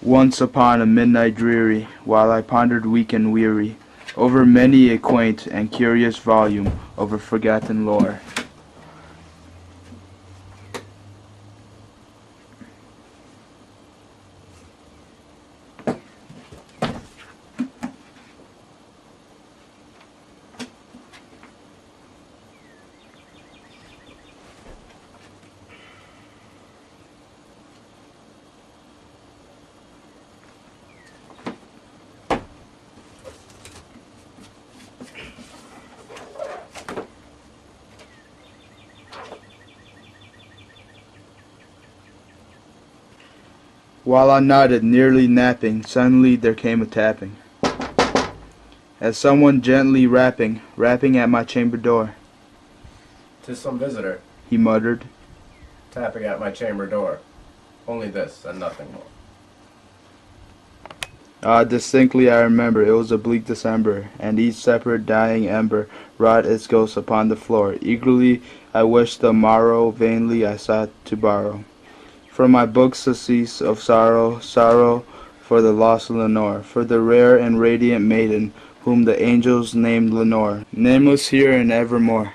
Once upon a midnight dreary, while I pondered weak and weary over many a quaint and curious volume of a forgotten lore. While I nodded, nearly napping, suddenly there came a tapping, as someone gently rapping at my chamber door. "'Tis some visitor," he muttered, tapping at my chamber door. Only this, and nothing more. Distinctly I remember, it was a bleak December, and each separate dying ember wrought its ghost upon the floor. Eagerly I wished the morrow, vainly I sought to borrow from my books a cease of sorrow, sorrow for the lost Lenore, for the rare and radiant maiden whom the angels named Lenore, nameless here and evermore.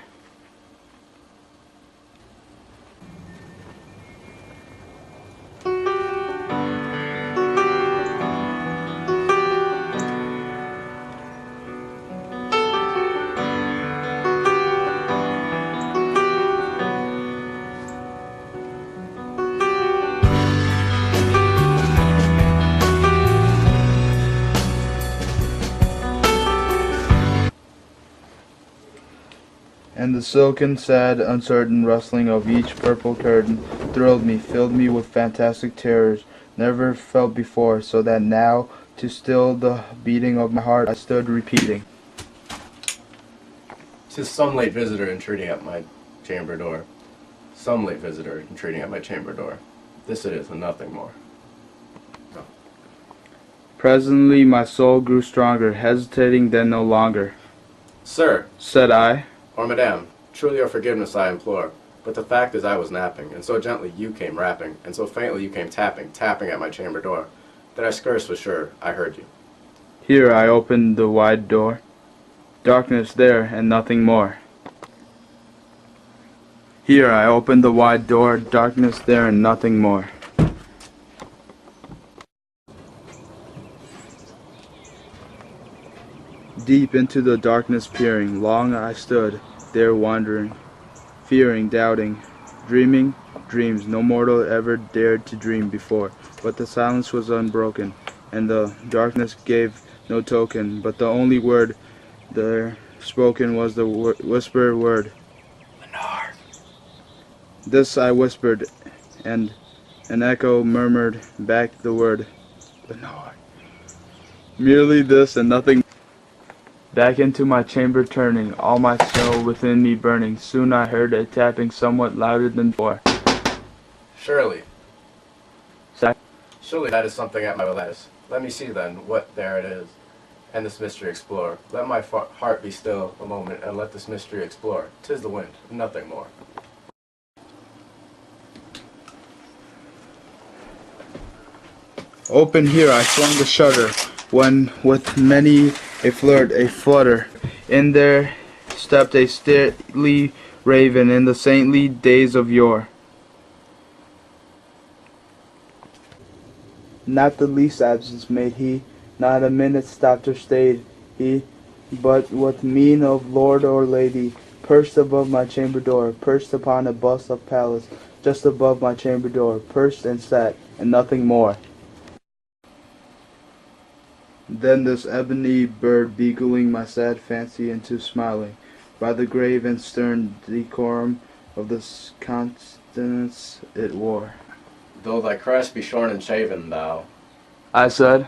And the silken, sad, uncertain rustling of each purple curtain thrilled me, filled me with fantastic terrors never felt before, so that now, to still the beating of my heart, I stood repeating, "'Tis some late visitor intruding at my chamber door. Some late visitor intruding at my chamber door. This it is, and nothing more." Presently my soul grew stronger, hesitating then no longer. "Sir," said I, or "Madame, truly your forgiveness I implore, but the fact is I was napping, and so gently you came rapping, and so faintly you came tapping at my chamber door, that I scarce was sure I heard you." Here I opened the wide door. Darkness there, and nothing more. Here I opened the wide door, darkness there, and nothing more. Deep into the darkness peering, long I stood there wandering, fearing, doubting, dreaming dreams no mortal ever dared to dream before. But the silence was unbroken, and the darkness gave no token, but the only word there spoken was the whispered word, "Lenore." This I whispered, and an echo murmured back the word, "Lenore." Merely this and nothing. Back into my chamber turning, all my soul within me burning, soon I heard a tapping somewhat louder than before. Surely that is something at my lattice. Let me see then what there it is, and this mystery explore. Let my heart be still a moment, and let this mystery explore. 'Tis the wind, nothing more. Open here I swung the shutter, when with many a flutter, in there stepped a stately raven in the saintly days of yore. Not the least absence made he, not a minute stopped or stayed he, but with mien of lord or lady, perched above my chamber door, perched upon a bust of Pallas, just above my chamber door, perched and sat, and nothing more. Then this ebony bird beguiling my sad fancy into smiling, by the grave and stern decorum of the countenance it wore. "Though thy crest be shorn and shaven, thou," I said,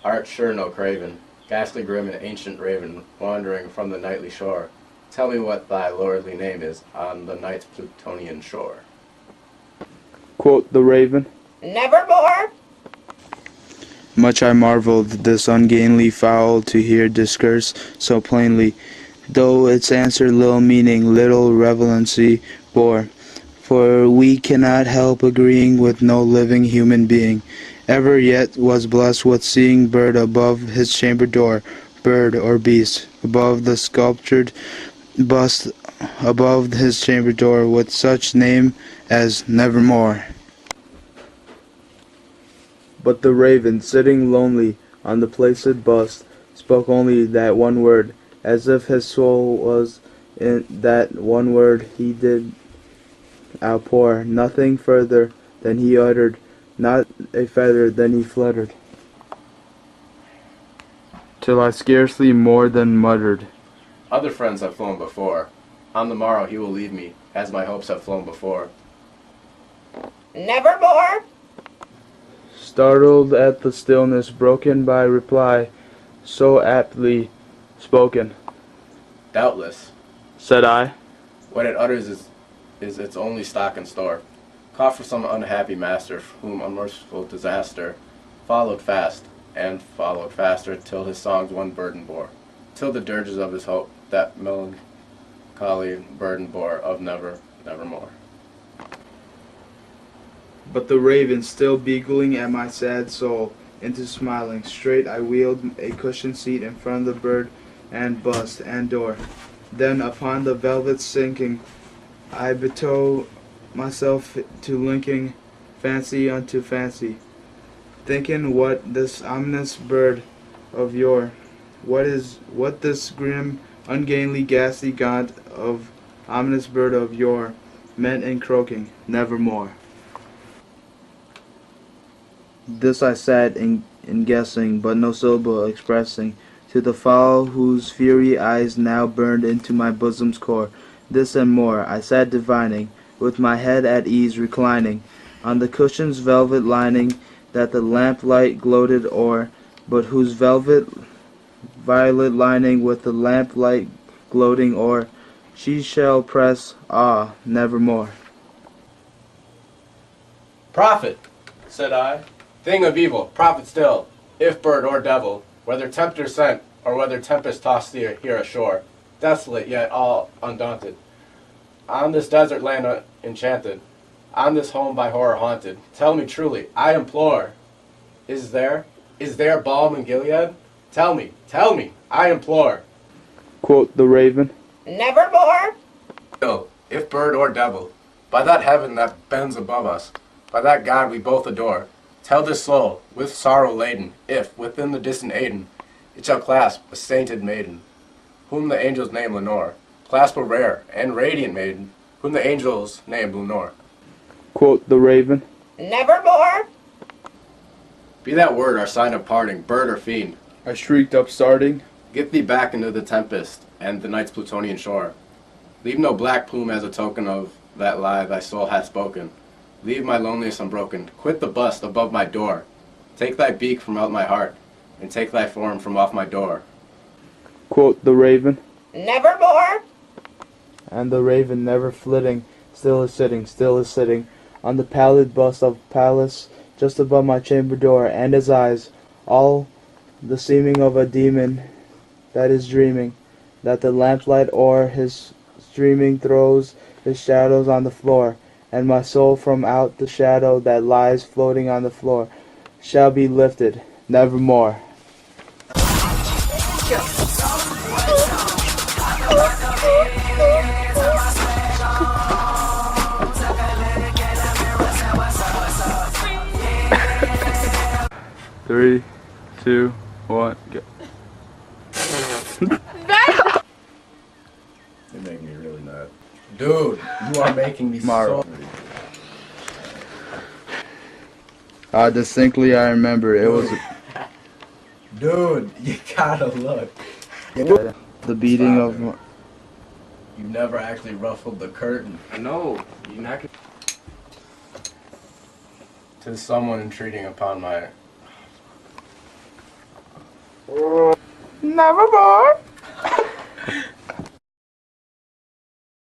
"art sure no craven, ghastly grim and ancient raven, wandering from the nightly shore. Tell me what thy lordly name is on the night's Plutonian shore." Quoth the raven, "Nevermore." Much I marveled this ungainly fowl to hear discourse so plainly, though its answer little meaning, little relevancy bore. For we cannot help agreeing with no living human being, ever yet was blessed with seeing bird above his chamber door, bird or beast, above the sculptured bust above his chamber door, with such name as Nevermore. But the raven, sitting lonely on the placid bust, spoke only that one word, as if his soul was in that one word he did outpour, nothing further than he uttered, not a feather than he fluttered, till I scarcely more than muttered. Other friends have flown before. On the morrow he will leave me, as my hopes have flown before. Nevermore? Startled at the stillness broken by reply so aptly spoken, Doubtless, said I. what it utters is its only stock and store. Caught for some unhappy master, whom unmerciful disaster followed fast, and followed faster, till his songs one burden bore, till the dirges of his hope that melancholy burden bore of nevermore. But the raven, still beagling at my sad soul into smiling, straight I wheeled a cushioned seat in front of the bird and bust and door. Then upon the velvet sinking, I betow myself to linking fancy unto fancy, thinking what this ominous bird of yore, what this grim, ungainly, ghastly gaunt of ominous bird of yore meant in croaking, Nevermore. This I sat in guessing, but no syllable expressing, to the fowl whose fury eyes now burned into my bosom's core. This and more I sat divining, with my head at ease reclining, on the cushion's velvet lining that the lamplight gloated o'er, but whose velvet violet lining with the lamplight gloating o'er, she shall press, ah, nevermore. Prophet, said I, thing of evil, prophet still, if bird or devil, whether tempter sent, or whether tempest tossed here ashore, desolate yet all undaunted, on this desert land enchanted, on this home by horror haunted, tell me truly, I implore, is there balm in Gilead? Tell me, I implore. Quoth the raven, Nevermore? Still, if bird or devil, by that heaven that bends above us, by that God we both adore, tell this soul, with sorrow laden, if, within the distant Aden, it shall clasp a sainted maiden, whom the angels name Lenore, clasp a rare and radiant maiden, whom the angels name Lenore. quoth the raven, Nevermore? Be that word our sign of parting, bird or fiend. I shrieked upstarting. Get thee back into the tempest and the night's Plutonian shore. Leave no black plume as a token of that lie thy soul hath spoken. Leave my loneliness unbroken. Quit the bust above my door. Take thy beak from out my heart, and take thy form from off my door. Quoth the raven, Nevermore? and the raven never flitting, still is sitting, on the pallid bust of Pallas, just above my chamber door, and his eyes, all the seeming of a demon that is dreaming, that the lamplight o'er his streaming throws his shadows on the floor, and my soul from out the shadow that lies floating on the floor shall be lifted, nevermore. Three, two, one, go. You make me really mad. Dude, you are making me Mara. so... Distinctly I remember it was Dude, you gotta look. the beating Stop of it. You never actually ruffled the curtain. No, you're not gonna... To someone entreating upon my... Nevermore.